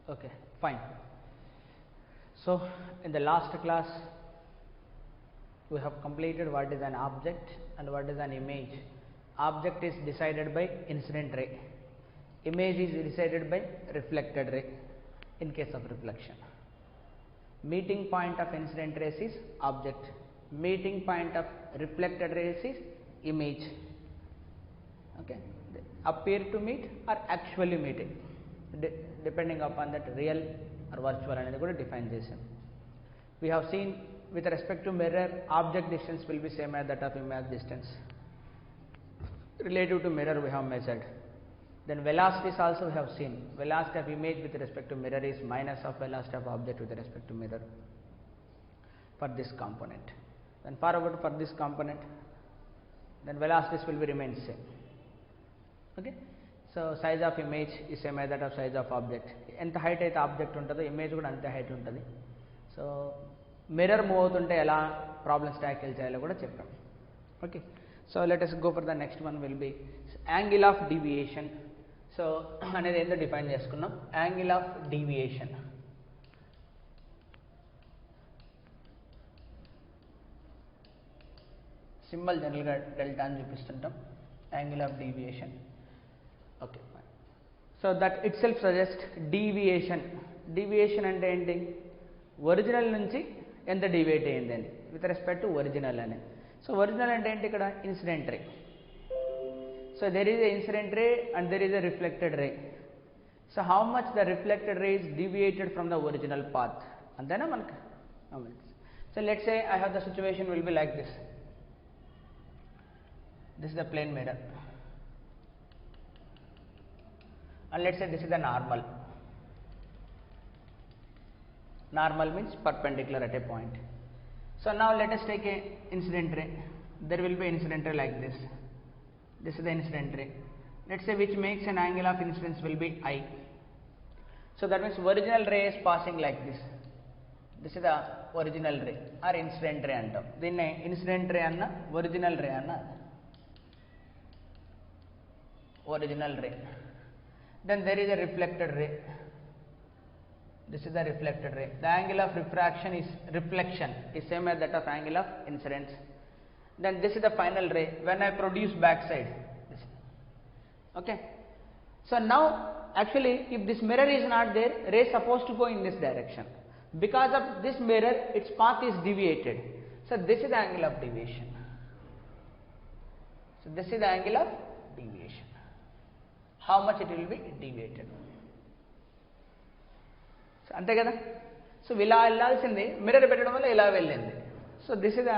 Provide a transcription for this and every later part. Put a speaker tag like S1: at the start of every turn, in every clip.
S1: Okay, fine. So in the last class we have completed what is an object and what is an image. Object is decided by incident ray, image is decided by reflected ray in case of reflection. Meeting point of incident rays is object, meeting point of reflected rays is image. Okay, they appear to meet or actually meeting, depending upon that real or virtual అనేది కూడా define చేసాం. We have seen with respect to mirror, object distance will be same as that of image distance. Relative to mirror we have measured. Then velocities also we have seen. Velocity of image with respect to mirror is minus of velocity of object with respect to mirror for this component. Then forward for this component, then velocities will be remain same. Okay, so size of image is same as that of size of object. ఎంత height అయితే object ఉంటుందో image కూడా అంతే height ఉంటుంది. So mirror move అవుతుంటే ఎలా problems tackle చేయాలో కూడా చెప్పాం. Okay, so let us go for the next one will be angle of deviation. So అనేది ఏంటో డిఫైన్ చేసుకున్నాం. యాంగిల్ ఆఫ్ డీవియేషన్, సింబల్ జనరల్గా డెల్టా అని చూపిస్తుంటాం. Angle of deviation. Okay, so that it self suggest deviation. Deviation అంటే ఏంటి? Original నుంచి ఎంత డీవియేట్ అయ్యింది అని విత్ రెస్పెక్ట్ టు ఒరిజినల్ అని. సో ఒరిజినల్ అంటే ఏంటి? ఇక్కడ incident ray. So there is a incident ray and there is a reflected ray. So how much the reflected ray is deviated from the original path, అంతేనా మనకు? So let's say I have the situation will be like this. This is the plane mirror and let's say this is the normal. Normal means perpendicular at a point. So now let us take a incident ray. There will be incident ray like this. This is the incident ray. Let's say which makes an angle of incidence will be I. So that means original ray is passing like this. This is the original ray or incident ray antam. Dinne incident ray anna, original ray anna. Original ray. Then there is a reflected ray. This is the reflected ray. The angle of refraction is reflection is same as that of angle of incidence. Then this is the final ray when I produce backside. Okay, so now actually if this mirror is not there, ray is supposed to go in this direction. Because of this mirror, its path is deviated. So this is the angle of deviation. So this is the angle of deviation. How much it will be deviated. So ante kada. So ఇలా వెళ్ళాల్సింది mirror పెట్టడం వల్ల ఇలా వెళ్ళింది. So this is the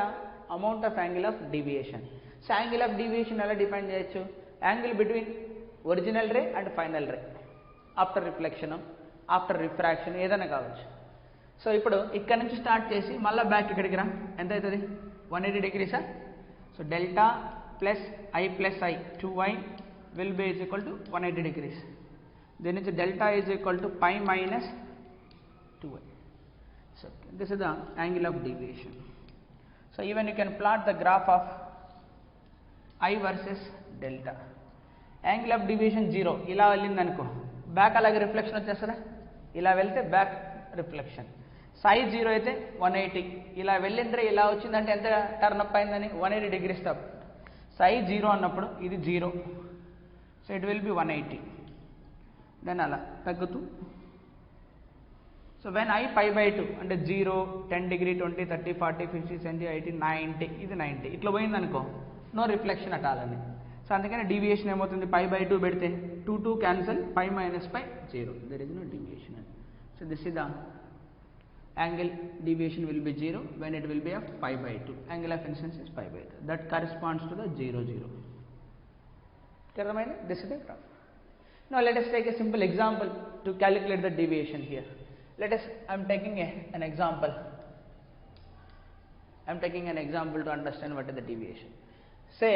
S1: amount of angle of deviation. So angle of deviation ఎలా define చేయొచ్చు? Angle between original ray and final ray, after reflection, after refraction, ఏదైనా కావచ్చు. సో ఇప్పుడు ఇక్కడ నుంచి స్టార్ట్ చేసి మళ్ళీ బ్యాక్ ఇక్కడికి రా, ఎంత అవుతుంది? 180 degrees. So delta plus I plus I 2y will be is equal to 180 degrees. Then is delta is equal to pi minus 2y. So this is the angle of deviation. So even you can plot the graph of I versus delta. Angle of deviation 0. ఇలా వెళ్ళింది అనుకో, back అలాగే reflection వచ్చేస్తుందా? ఇలా వెళ్తే back reflection. సై 0 అయితే 180. ఇలా వెళ్ళిండ్రే ఇలా వచ్చిందంటే ఎంత టర్న్ అప్ అయిందని? 180 degrees తప్ప. సై 0 అన్నప్పుడు ఇది 0. So it will be 180. Then అలా తగ్గుతూ. So when I pi by 2 అంటే 0, 10 degree, 20, 30, 40, 50, 70, 80, 90, ఇది 90. ఇట్లా పోయింది అనుకో, నో రిఫ్లెక్షన్ అటాలని. సో అందుకని డీవియేషన్ ఏమవుతుంది? పై బై 2 పెడితే 2 2 cancel, pi minus pi 0. There is no deviation. So this is the angle deviation will be 0 when it will be of pi by 2. Angle of incidence is pi by 2. That corresponds to the 0 0. This is the graph. Now let us take a simple example to calculate the deviation here. I am taking an example. I am taking an example to understand what is the deviation. Say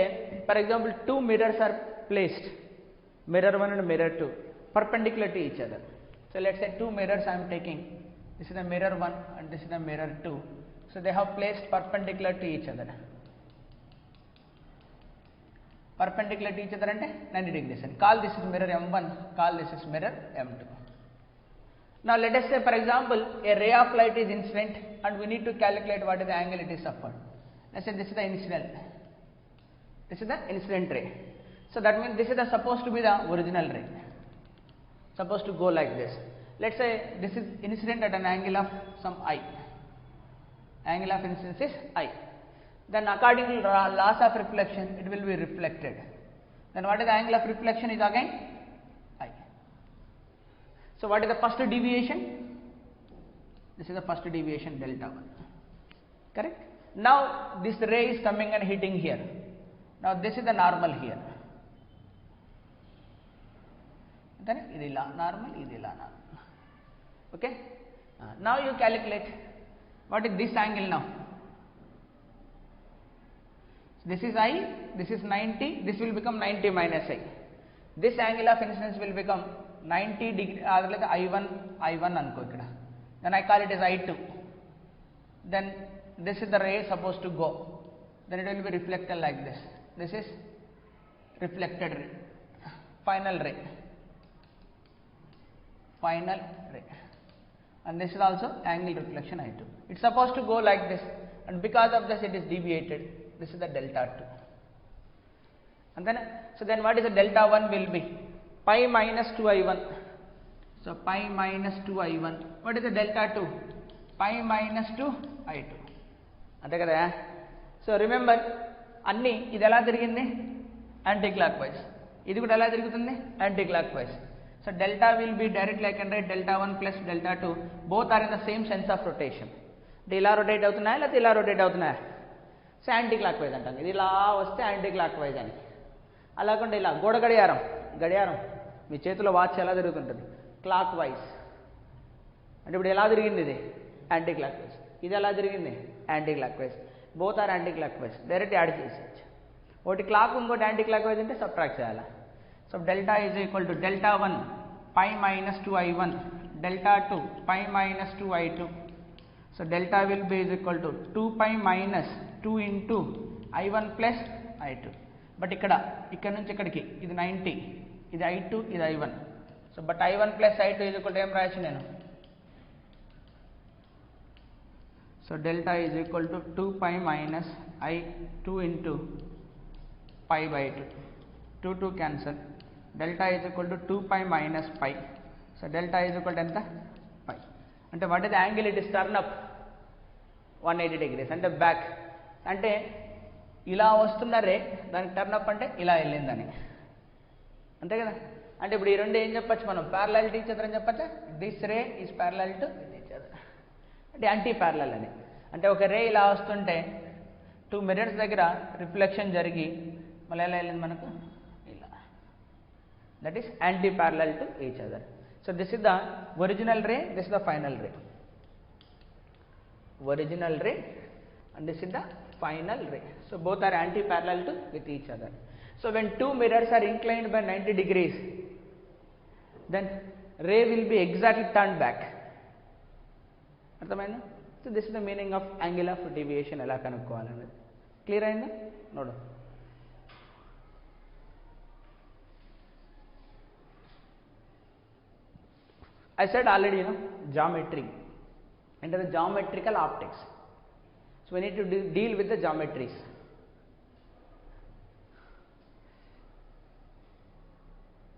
S1: for example 2 mirrors are placed, mirror 1 and mirror 2, perpendicular to each other. So let us say 2 mirrors I am taking. This is the mirror 1 and this is the mirror 2. So they have placed perpendicular to each other. Perpendicular to each other ante 90 degrees. And call this is mirror M1, call this is mirror M2. Now let us say, for example, a ray of light is incident and we need to calculate what is the angle it is suffered. Let's say this is the incident. This is the incident ray. So that means this is the supposed to be the original ray. Supposed to go like this. Let's say this is incident at an angle of some I. Angle of incidence is I. Then according to laws of reflection, it will be reflected. Then what is the angle of reflection is again I. So what is the first deviation? This is the first deviation, delta 1. Correct? Now this ray is coming and hitting here. Now this is the normal here. Then this is normal, this is normal. Okay? Now you calculate what is this angle now. This is I, this is 90, this will become 90 minus I. This angle of incidence will become 90 degree, I1 anko ikkada. Then I call it as I2. Then this is the ray supposed to go. Then it will be reflected like this. This is reflected ray, final ray. Final ray. And this is also angle reflection I2. It's supposed to go like this, and because of this it is deviated. This is the delta 2. And then, so then what is the delta 1 will be? Pi minus 2I1. So pi minus 2I1. What is the delta 2? Pi minus 2I2. Ante kada? So remember, anni idi ela tirigindi? Anti-clockwise. Idi kuda ela tirigutundi? Anti-clockwise. So delta will be directly I can write delta 1 plus delta 2. Both are in the same sense of rotation. Ila rotate avutunnaya ledha ila rotate avutunnaya? So anti-clockwise antam. Idi ila vaste anti-clockwise ani. Ala kaకుండా ఇలా గోడ గడియారం మీ చేతిలో watch ఎలా తిరుగుతుంటుంది? Clock wise. అంటే ఇప్పుడు ఎలా తిరిగింది ఇది? Anticlockwise. ఇది ఎలా తిరిగింది? Anticlockwise. Both are anticlockwise. Direct add చేసేయచ్చు. ఒకటి క్లాక్ ఇంకోటి యాంటీ క్లాక్ వైజ్ అంటే సబ్ట్రాక్ట్ చేయాలి. So delta is equal to delta 1 pi minus 2I1, delta 2 pi minus 2I2. So delta will be is equal to 2 pi minus 2 into I1 plus I2. But ఇక్కడ నుంచి ఇక్కడికి ఇది 90, ఇది I2, ఇది I1. So but I1 plus I2 is equal to ఏం రాయొచ్చు నేను? So delta is equal to 2 pi minus I2 into pi by 2. 2 cancel. Delta is equal to 2 pi minus pi. So delta is equal to ఎంత? Pi. అంటే what is the angle it is turn up 180 degrees అంటే back. అంటే ఇలా వస్తున్న రే దానికి turn up అంటే ఇలా వెళ్ళిందని, అంతే కదా? అంటే ఇప్పుడు ఈ రెండు ఏం చెప్పచ్చు మనం? ప్యారలల్ టు ఈచ్ అదర్ అని చెప్పచ్చా? This ray is parallel to each other అంటే యాంటీ ప్యారలల్ అని. అంటే ఒక రే ఇలా వస్తుంటే 2 మిర్రర్స్ దగ్గర రిఫ్లెక్షన్ జరిగి మళ్ళీ ఎలా వెళ్ళింది మనకు? ఇలా. That is anti parallel to each other. So this is the original ray, this is the final ray. Original ray and this is the final ray. So both are anti-parallel to with each other. So when two mirrors are inclined by 90 degrees, then ray will be exactly turned back. Arthamainda? So this is the meaning of angle of deviation. Ela kanukovalani. Clear ayinda? Nodu. I said already, geometry. Enter the geometrical optics. So we need to deal with the geometries.